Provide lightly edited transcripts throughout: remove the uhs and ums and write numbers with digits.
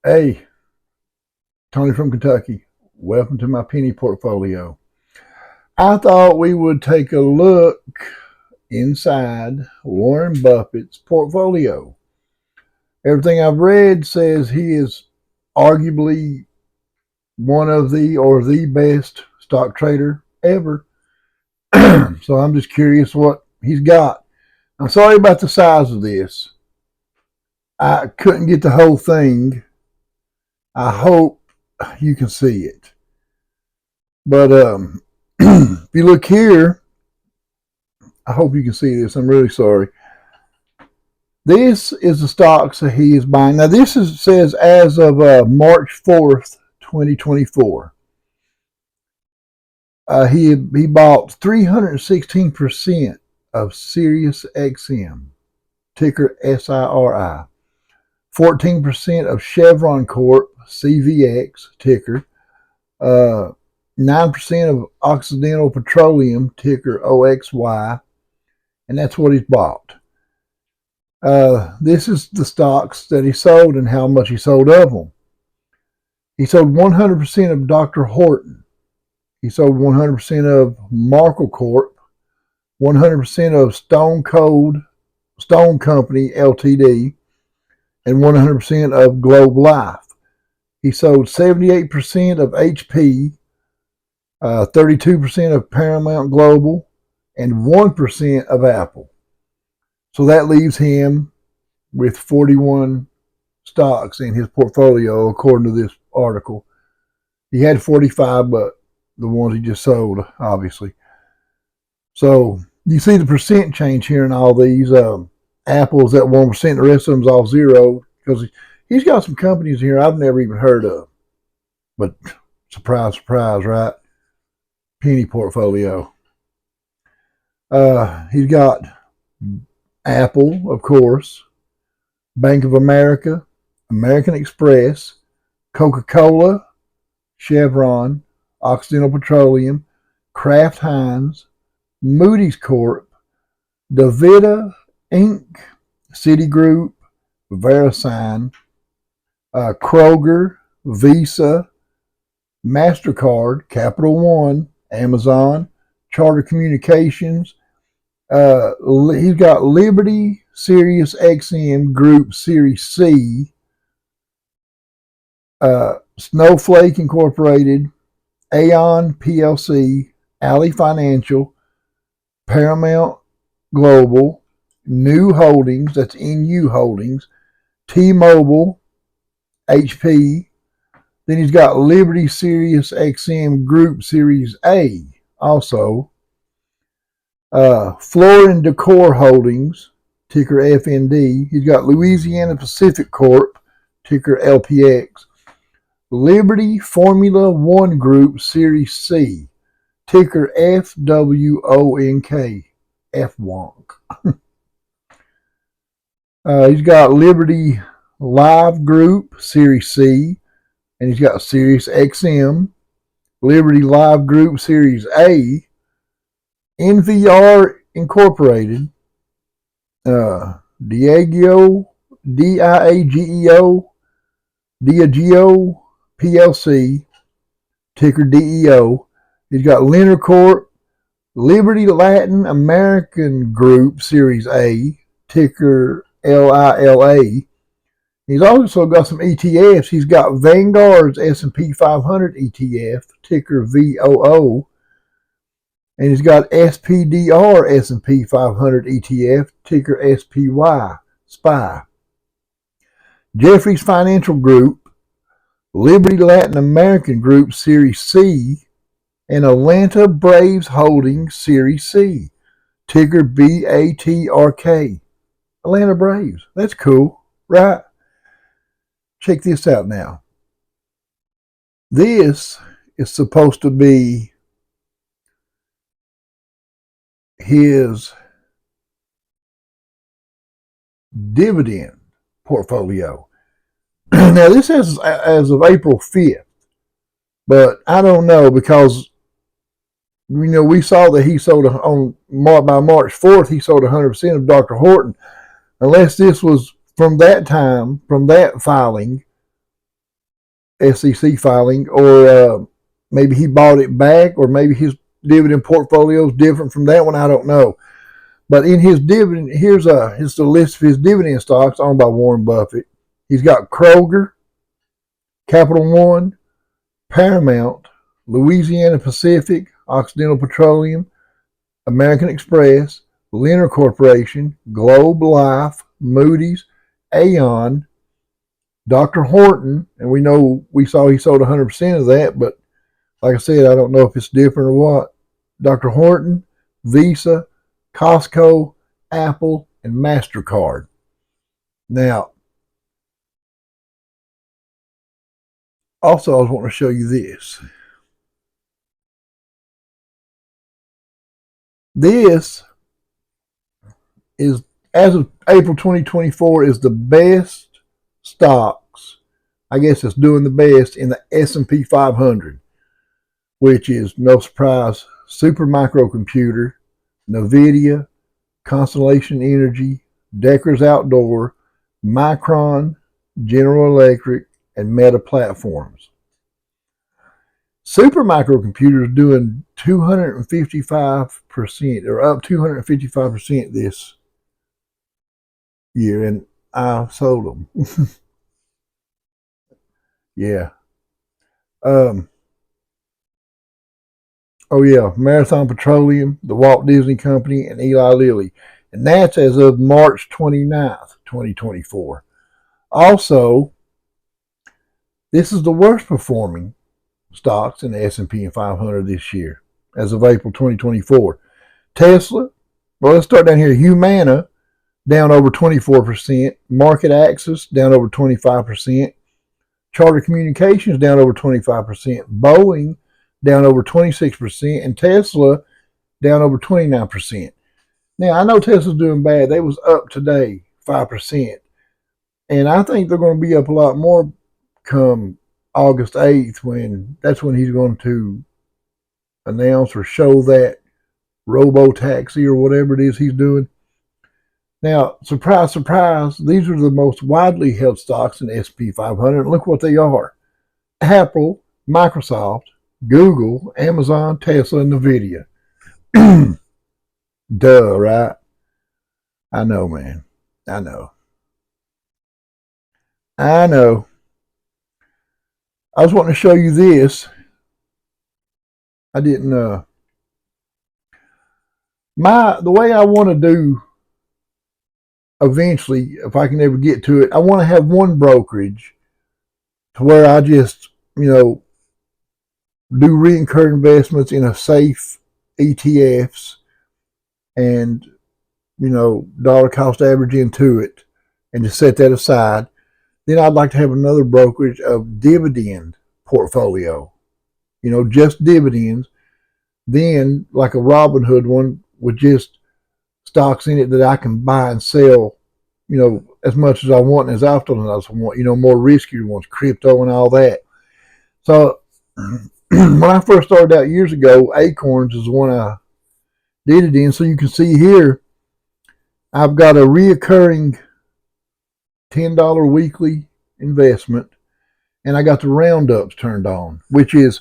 Hey, Tony from Kentucky. Welcome to my penny portfolio. I thought we would take a look inside Warren Buffett's portfolio. Everything I've read says he is arguably one of the best stock trader ever. So I'm just curious what he's got. I'm sorry about the size of this. I couldn't get the whole thing. I hope you can see it. But if you look here, I hope you can see this. I'm really sorry. This is the stocks that he is buying. Now, says as of March 4th, 2024. He bought 316% of Sirius XM, ticker SIRI. 14% of Chevron Corp, CVX, ticker. 9% of Occidental Petroleum, ticker OXY. And that's what he's bought. This is the stocks that he sold and how much he sold of them. He sold 100% of Dr. Horton. He sold 100% of Markle Corp, 100% of Stone Company Ltd, and 100% of Globe Life. He sold 78% of HP, 32% of Paramount Global, and 1% of Apple. So that leaves him with 41 stocks in his portfolio, according to this article. He had 45, but the ones he just sold, obviously. So you see the percent change here in all these. Apple's at 1%, the rest of them's all zero, because he's got some companies here I've never even heard of. But surprise, surprise, right? Penny portfolio. He's got Apple, of course, Bank of America, American Express, Coca-Cola, Chevron, Occidental Petroleum, Kraft Heinz, Moody's Corp, Davida Inc., Citigroup, VeriSign, Kroger, Visa, MasterCard, Capital One, Amazon, Charter Communications. He's got Liberty, Sirius XM Group Series C, Snowflake Incorporated, Aon PLC, Alley Financial, Paramount Global, New Holdings, that's NU Holdings, T-Mobile, HP. Then he's got Liberty Sirius XM Group Series A also. Floor and Decor Holdings, ticker FND. He's got Louisiana Pacific Corp, ticker LPX. Liberty Formula One Group Series C, ticker FWONK, FWONK. He's got Liberty Live Group Series C, and he's got Sirius XM, Liberty Live Group Series A, NVR Incorporated, Diageo, Diageo PLC, ticker DEO. He's got Leonard Corp, Liberty Latin American Group Series A, ticker LILA. He's also got some ETFs. He's got Vanguard's S&P 500 ETF, ticker VOO. And he's got SPDR S&P 500 ETF, ticker SPY, SPY. Jefferies Financial Group, Liberty Latin American Group Series C, and Atlanta Braves Holdings Series C, ticker BATRK. Atlanta Braves. That's cool, right? Check this out now. This is supposed to be his dividend portfolio. Now, this is as of April 5th, but I don't know because, we saw that he sold by March 4th, he sold 100% of Dr. Horton. Unless this was from that time, from that filing, SEC filing, or maybe he bought it back, or maybe his dividend portfolio is different from that one. I don't know. But in his dividend, here's the list of his dividend stocks owned by Warren Buffett. He's got Kroger, Capital One, Paramount, Louisiana Pacific, Occidental Petroleum, American Express, Leonard Corporation, Globe Life, Moody's, Aon, Dr. Horton, and we saw he sold 100% of that, but like I said, I don't know if it's different or what. Dr. Horton, Visa, Costco, Apple, and MasterCard. Now, also I was wanting to show you this. This is, as of April 2024, is the best stocks, I guess it's doing the best in the S&P 500, which is, no surprise, Super Microcomputer, NVIDIA, Constellation Energy, Deckers Outdoor, Micron, General Electric, and Meta Platforms. Super Microcomputer is doing 255%, or up 255% this year, and I sold them. Yeah. Oh yeah, Marathon Petroleum, the Walt Disney Company, and Eli Lilly. And that's as of March 29th, 2024. Also, this is the worst performing stocks in the S&P 500 this year, as of April 2024. Tesla, well, let's start down here. Humana, down over 24%. Market Access, down over 25%. Charter Communications, down over 25%. Boeing, down over 26%. And Tesla, down over 29%. Now, I know Tesla's doing bad. They was up today 5%. And I think they're going to be up a lot more come August 8th, that's when he's going to announce or show that robo-taxi or whatever it is he's doing. Now, surprise, surprise, these are the most widely held stocks in the S&P 500. Look what they are. Apple, Microsoft, Google, Amazon, Tesla, and NVIDIA. Duh, right? I know, man. I know. I know. I was wanting to show you this. I didn't, the way I want to do eventually, if I can ever get to it, I want to have one brokerage to where I just, do recurring investments in a safe ETFs and, dollar cost average into it and just set that aside. Then I'd like to have another brokerage of dividend portfolio, just dividends. Then, like a Robinhood one with just stocks in it that I can buy and sell, as much as I want and as often as I want, more riskier ones, crypto and all that. So when I first started out years ago, Acorns is the one I did it in. So you can see here, I've got a reoccurring $10 weekly investment, and I got the roundups turned on, which is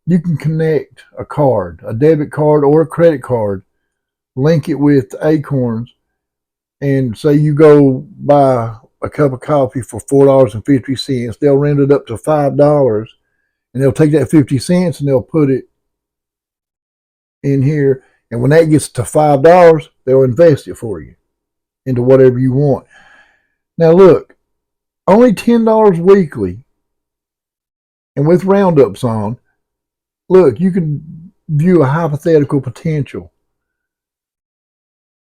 you can connect a card, a debit card or a credit card, link it with Acorns, and say you go buy a cup of coffee for $4.50. They'll round it up to $5, and they'll take that 50 cents and they'll put it in here. And when that gets to $5, they'll invest it for you into whatever you want. Now look, only $10 weekly, and with roundups on, look, you can view a hypothetical potential.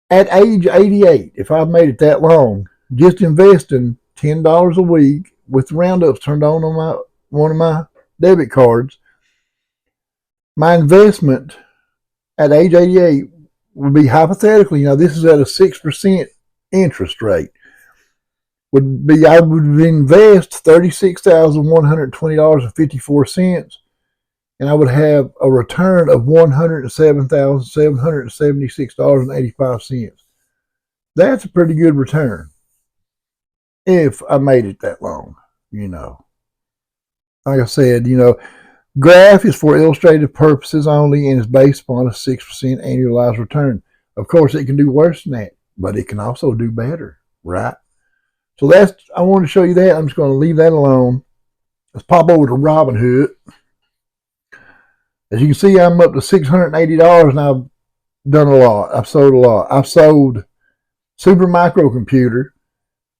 At age 88, if I've made it that long, just investing $10 a week with roundups turned on one of my debit cards, my investment at age 88 would be hypothetically, this is at a 6% interest rate, I would invest $36,120.54, and I would have a return of $107,776.85. That's a pretty good return if I made it that long, like I said, graph is for illustrative purposes only and is based upon a 6% annualized return. Of course, it can do worse than that, but it can also do better, right? So I want to show you that. I'm just going to leave that alone. Let's pop over to Robinhood. As you can see, I'm up to $680 and I've done a lot. I've sold a lot. I've sold Super Microcomputer.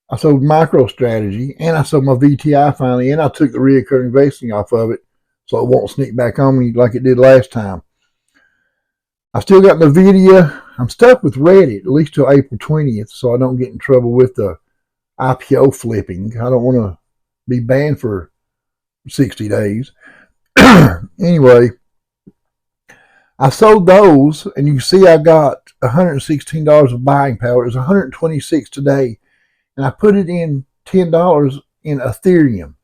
I sold MicroStrategy, and I sold my VTI finally, and I took the reoccurring vesting off of it so it won't sneak back on me like it did last time. I still got NVIDIA. I'm stuck with Reddit at least till April 20th, so I don't get in trouble with the IPO flipping. I don't want to be banned for 60 days. Anyway, I sold those, and you can see I got $116 of buying power. It was $126 today, and I put it in $10 in Ethereum.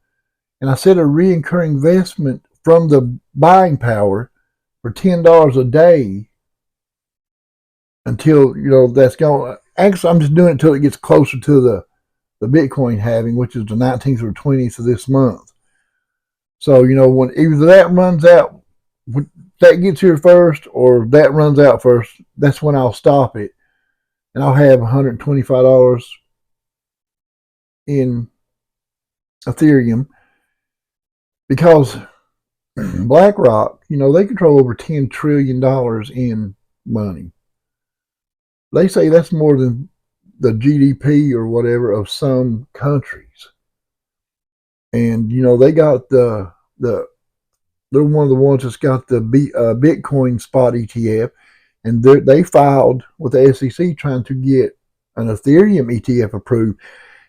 And I set a recurring investment from the buying power for $10 a day until, that's going. Actually, I'm just doing it until it gets closer to the Bitcoin halving, which is the 19th or 20th of this month. So, when either that runs out, that gets here first, or that runs out first, that's when I'll stop it. And I'll have $125 in Ethereum because BlackRock, they control over $10 trillion in money. They say that's more than the GDP or whatever of some countries. And, they got they're one of the ones that's got the Bitcoin spot ETF, and they filed with the SEC trying to get an Ethereum ETF approved.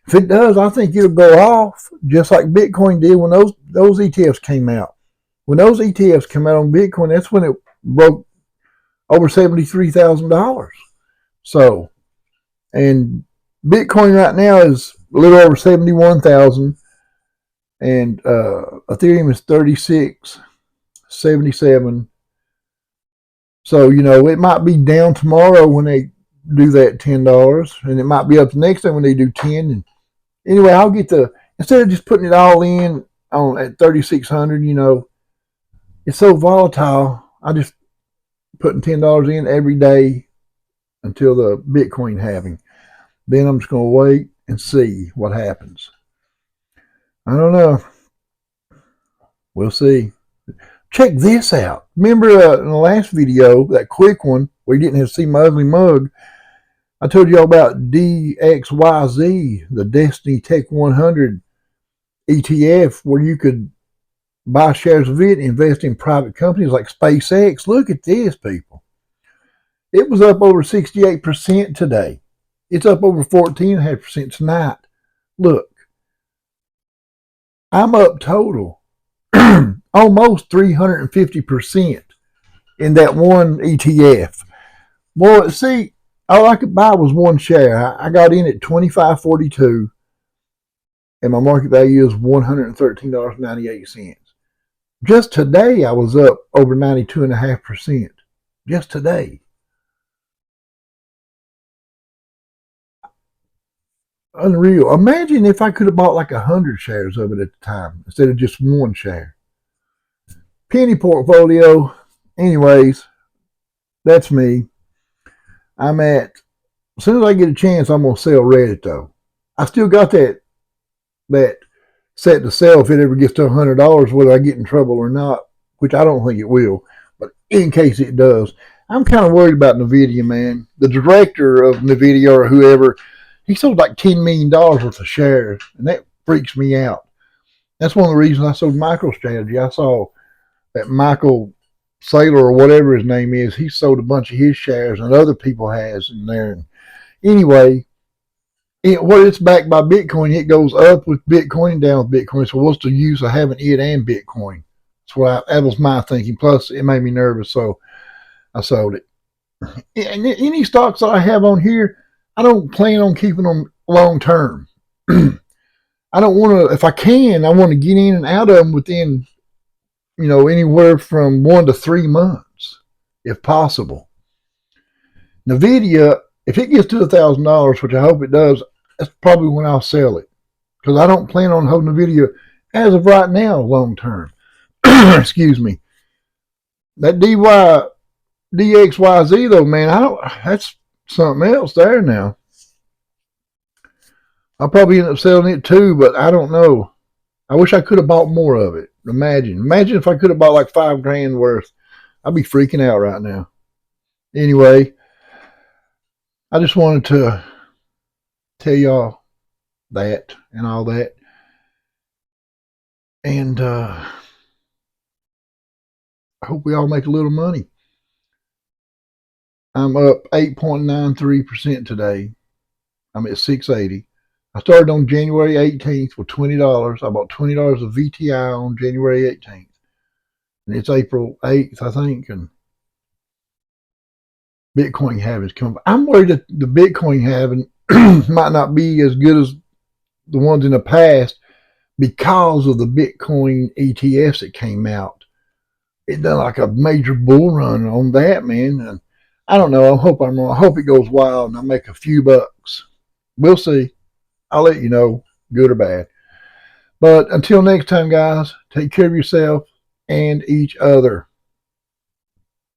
If it does, I think it'll go off just like Bitcoin did when those ETFs came out. When those ETFs came out on Bitcoin, that's when it broke over $73,000. So, and Bitcoin right now is a little over 71,000, and Ethereum is 36.77. So, it might be down tomorrow when they do that $10, and it might be up the next time when they do 10. And anyway, I'll get instead of just putting it all in at 3,600, it's so volatile. I just putting $10 in every day until the Bitcoin halving. Then I'm just going to wait and see what happens. I don't know. We'll see. Check this out. Remember in the last video, that quick one where you didn't have to see my ugly mug, I told you all about DXYZ, the Destiny Tech 100 ETF, where you could buy shares of it, invest in private companies like SpaceX. Look at this, people. It was up over 68% today. It's up over 14.5% tonight. Look, I'm up total almost 350% in that one ETF. Well, see, all I could buy was one share. I got in at $25.42, and my market value is $113.98. Just today, I was up over 92.5%. Just today. Unreal. Imagine if I could have bought like 100 shares of it at the time instead of just one share. Penny portfolio. Anyways, that's me. As soon as I get a chance, I'm going to sell Reddit though. I still got that set to sell if it ever gets to $100, whether I get in trouble or not, which I don't think it will. But in case it does, I'm kind of worried about NVIDIA, man. The director of NVIDIA or whoever, he sold like $10 million worth of shares, and that freaks me out. That's one of the reasons I sold MicroStrategy. I saw that Michael Saylor or whatever his name is, he sold a bunch of his shares, and other people has in there. And anyway, what it's backed by Bitcoin, it goes up with Bitcoin and down with Bitcoin. So what's the use of having it and Bitcoin? That was my thinking. Plus, it made me nervous, so I sold it. And any stocks that I have on here, I don't plan on keeping them long term. I don't want to. If I can, I want to get in and out of them within, anywhere from 1 to 3 months, if possible. NVIDIA, if it gets to $1,000, which I hope it does, that's probably when I'll sell it, because I don't plan on holding NVIDIA. as of right now, long term. Excuse me. That DXYZ though, man, I don't. That's something else there now. I'll probably end up selling it too, but I don't know. I wish I could have bought more of it. Imagine if I could have bought like $5,000 worth. I'd be freaking out right now. Anyway, I just wanted to tell y'all that and all that. And I hope we all make a little money. I'm up 8.93% today. I'm at 680. I started on January 18th with $20. I bought $20 of VTI on January 18th. And it's April 8th, I think, and Bitcoin halving's coming. I'm worried that the Bitcoin halving might not be as good as the ones in the past because of the Bitcoin ETFs that came out. It done like a major bull run on that, man. And I don't know. I hope I'm wrong. I hope it goes wild and I make a few bucks. We'll see. I'll let you know, good or bad. But until next time, guys, take care of yourself and each other.